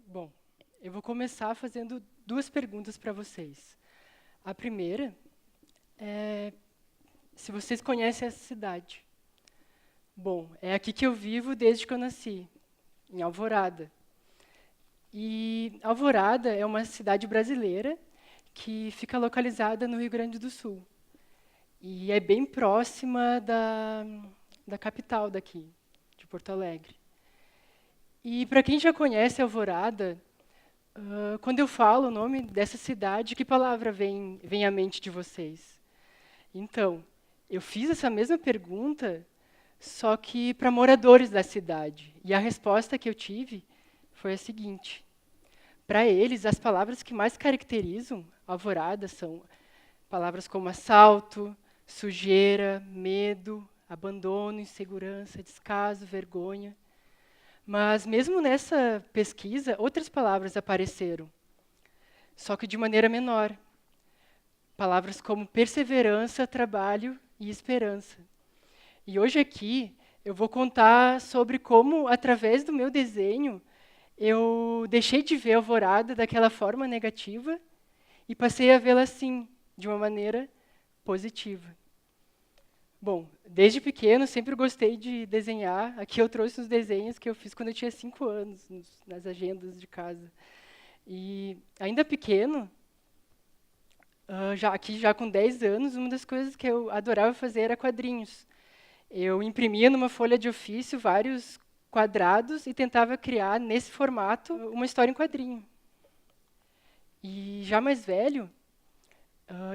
Bom, eu vou começar fazendo duas perguntas para vocês. A primeira é se vocês conhecem essa cidade. Bom, é aqui que eu vivo desde que eu nasci, em Alvorada. E Alvorada é uma cidade brasileira que fica localizada no Rio Grande do Sul. E é bem próxima da capital daqui, de Porto Alegre. E para quem já conhece Alvorada, quando eu falo o nome dessa cidade, que palavra vem à mente de vocês? Então, eu fiz essa mesma pergunta, só que para moradores da cidade. E a resposta que eu tive foi a seguinte: para eles, as palavras que mais caracterizam Alvorada são palavras como assalto, sujeira, medo, abandono, insegurança, descaso, vergonha. Mas mesmo nessa pesquisa, outras palavras apareceram, só que de maneira menor. Palavras como perseverança, trabalho e esperança. E hoje aqui eu vou contar sobre como, através do meu desenho, eu deixei de ver a Alvorada daquela forma negativa e passei a vê-la assim, de uma maneira positiva. Bom, desde pequeno sempre gostei de desenhar. Aqui eu trouxe os desenhos que eu fiz quando eu tinha 5 anos, nas agendas de casa. E ainda pequeno, já com 10 anos, uma das coisas que eu adorava fazer era quadrinhos. Eu imprimia numa folha de ofício vários quadrados e tentava criar, nesse formato, uma história em quadrinho. E já mais velho,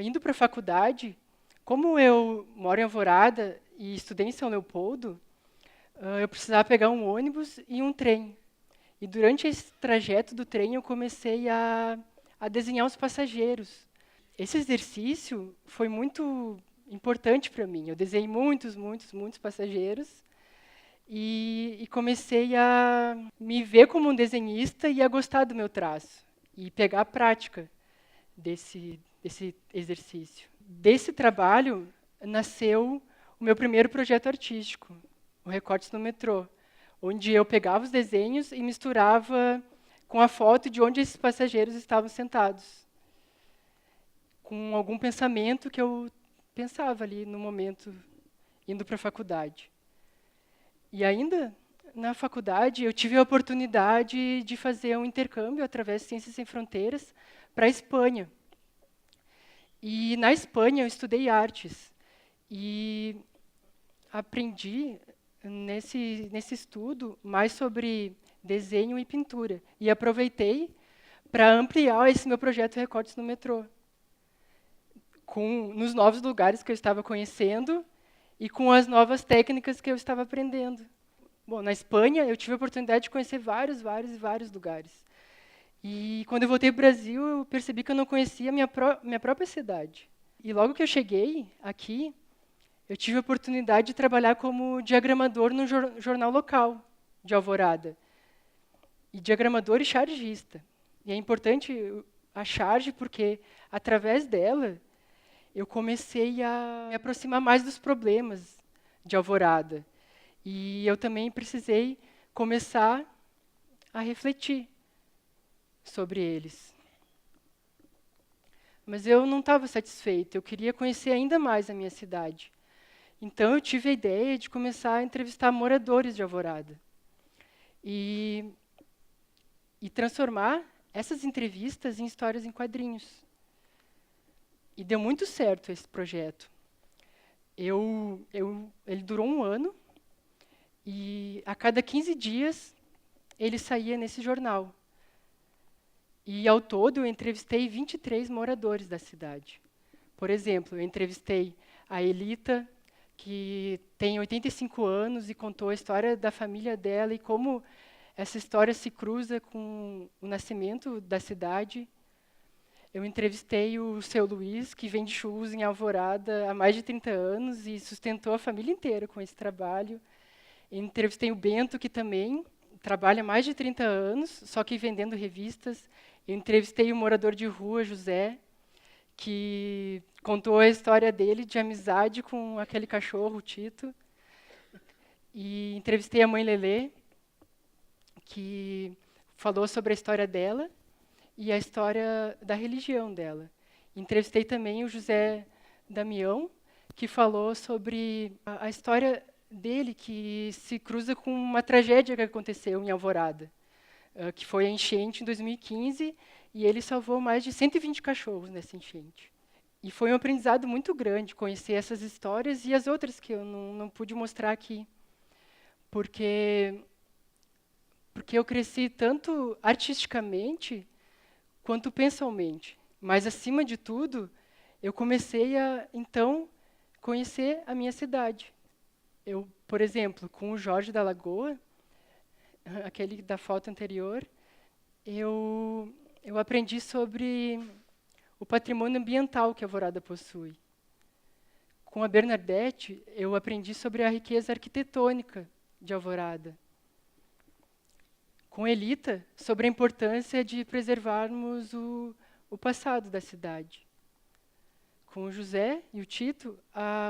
indo para a faculdade, como eu moro em Alvorada e estudei em São Leopoldo, eu precisava pegar um ônibus e um trem. E durante esse trajeto do trem eu comecei a desenhar os passageiros. Esse exercício foi muito importante para mim. Eu desenhei muitos passageiros e comecei a me ver como um desenhista e a gostar do meu traço e pegar a prática desse exercício. Desse trabalho nasceu o meu primeiro projeto artístico, o Recortes no Metrô, onde eu pegava os desenhos e misturava com a foto de onde esses passageiros estavam sentados, com algum pensamento que eu pensava ali no momento, indo para a faculdade. E ainda na faculdade, eu tive a oportunidade de fazer um intercâmbio através de Ciências Sem Fronteiras para a Espanha. E na Espanha eu estudei artes e aprendi nesse estudo mais sobre desenho e pintura. E aproveitei para ampliar esse meu projeto Recortes no Metrô, nos novos lugares que eu estava conhecendo e com as novas técnicas que eu estava aprendendo. Bom, na Espanha eu tive a oportunidade de conhecer vários lugares. E quando eu voltei para o Brasil, eu percebi que eu não conhecia a minha própria cidade. E logo que eu cheguei aqui, eu tive a oportunidade de trabalhar como diagramador no jornal local de Alvorada. E diagramador e chargista. E é importante a charge porque, através dela, eu comecei a me aproximar mais dos problemas de Alvorada. E eu também precisei começar a refletir sobre eles. Mas eu não estava satisfeita, eu queria conhecer ainda mais a minha cidade. Então eu tive a ideia de começar a entrevistar moradores de Alvorada. E transformar essas entrevistas em histórias em quadrinhos. E deu muito certo esse projeto. Ele durou 1 ano, e a cada 15 dias ele saía nesse jornal. E, ao todo, eu entrevistei 23 moradores da cidade. Por exemplo, eu entrevistei a Elita, que tem 85 anos e contou a história da família dela e como essa história se cruza com o nascimento da cidade. Eu entrevistei o seu Luiz, que vende churros em Alvorada há mais de 30 anos e sustentou a família inteira com esse trabalho. Eu entrevistei o Bento, que também trabalha há mais de 30 anos, só que vendendo revistas. Eu entrevistei o morador de rua, José, que contou a história dele de amizade com aquele cachorro, o Tito. E entrevistei a mãe Lelê, que falou sobre a história dela e a história da religião dela. Entrevistei também o José Damião, que falou sobre a história dele, que se cruza com uma tragédia que aconteceu em Alvorada, que foi a enchente em 2015, e ele salvou mais de 120 cachorros nessa enchente. E foi um aprendizado muito grande conhecer essas histórias e as outras que eu não pude mostrar aqui, porque eu cresci tanto artisticamente quanto pessoalmente. Mas, acima de tudo, eu comecei a, então, conhecer a minha cidade. Eu, por exemplo, com o Jorge da Lagoa, aquele da foto anterior, eu aprendi sobre o patrimônio ambiental que a Alvorada possui. Com a Bernadette, eu aprendi sobre a riqueza arquitetônica de Alvorada. Com Elita, sobre a importância de preservarmos o passado da cidade. Com o José e o Tito,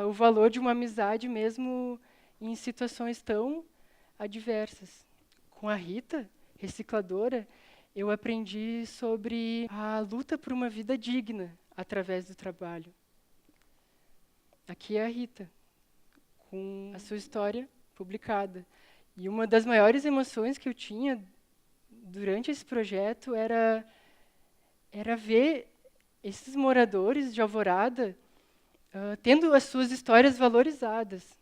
o valor de uma amizade mesmo em situações tão adversas. Com a Rita, recicladora, eu aprendi sobre a luta por uma vida digna através do trabalho. Aqui é a Rita, com a sua história publicada. E uma das maiores emoções que eu tinha durante esse projeto era ver esses moradores de Alvorada tendo as suas histórias valorizadas.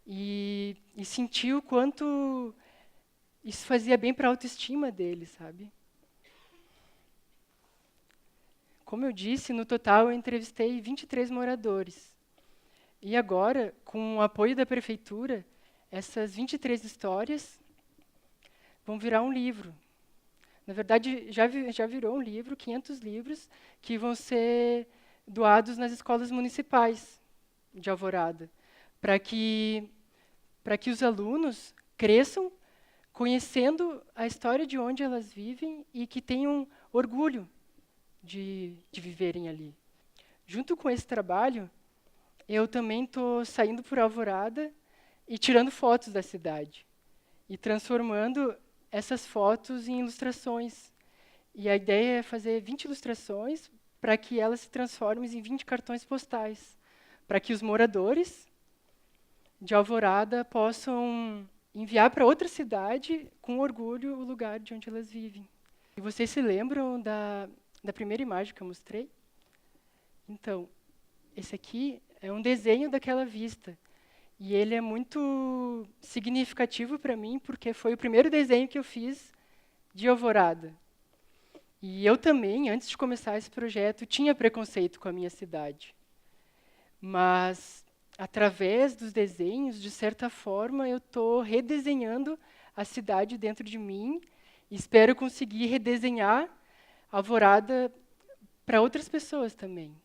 E sentir o quanto isso fazia bem para a autoestima deles, sabe? Como eu disse, no total eu entrevistei 23 moradores. E agora, com o apoio da prefeitura, essas 23 histórias vão virar um livro. Na verdade, já virou um livro, 500 livros, que vão ser doados nas escolas municipais de Alvorada, para que os alunos cresçam conhecendo a história de onde elas vivem e que tenham orgulho de viverem ali. Junto com esse trabalho, eu também estou saindo por Alvorada e tirando fotos da cidade e transformando essas fotos em ilustrações. E a ideia é fazer 20 ilustrações para que elas se transformem em 20 cartões postais, para que os moradores de Alvorada possam enviar para outra cidade com orgulho o lugar de onde elas vivem. E vocês se lembram da primeira imagem que eu mostrei? Então, esse aqui é um desenho daquela vista. E ele é muito significativo para mim, porque foi o primeiro desenho que eu fiz de Alvorada. E eu também, antes de começar esse projeto, tinha preconceito com a minha cidade. Mas, através dos desenhos, de certa forma, eu estou redesenhando a cidade dentro de mim e espero conseguir redesenhar Alvorada para outras pessoas também.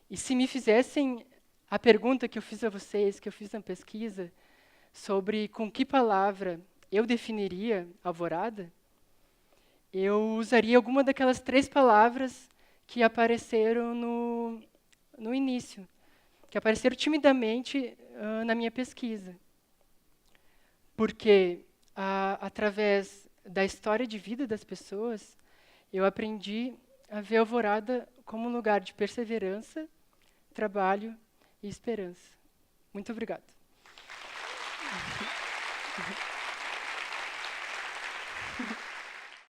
E se me fizessem a pergunta que eu fiz a vocês, que eu fiz na pesquisa, sobre com que palavra eu definiria Alvorada, eu usaria alguma daquelas 3 palavras que apareceram no início, que apareceram timidamente na minha pesquisa. Porque, através da história de vida das pessoas, eu aprendi a ver Alvorada como um lugar de perseverança, trabalho e esperança. Muito obrigada.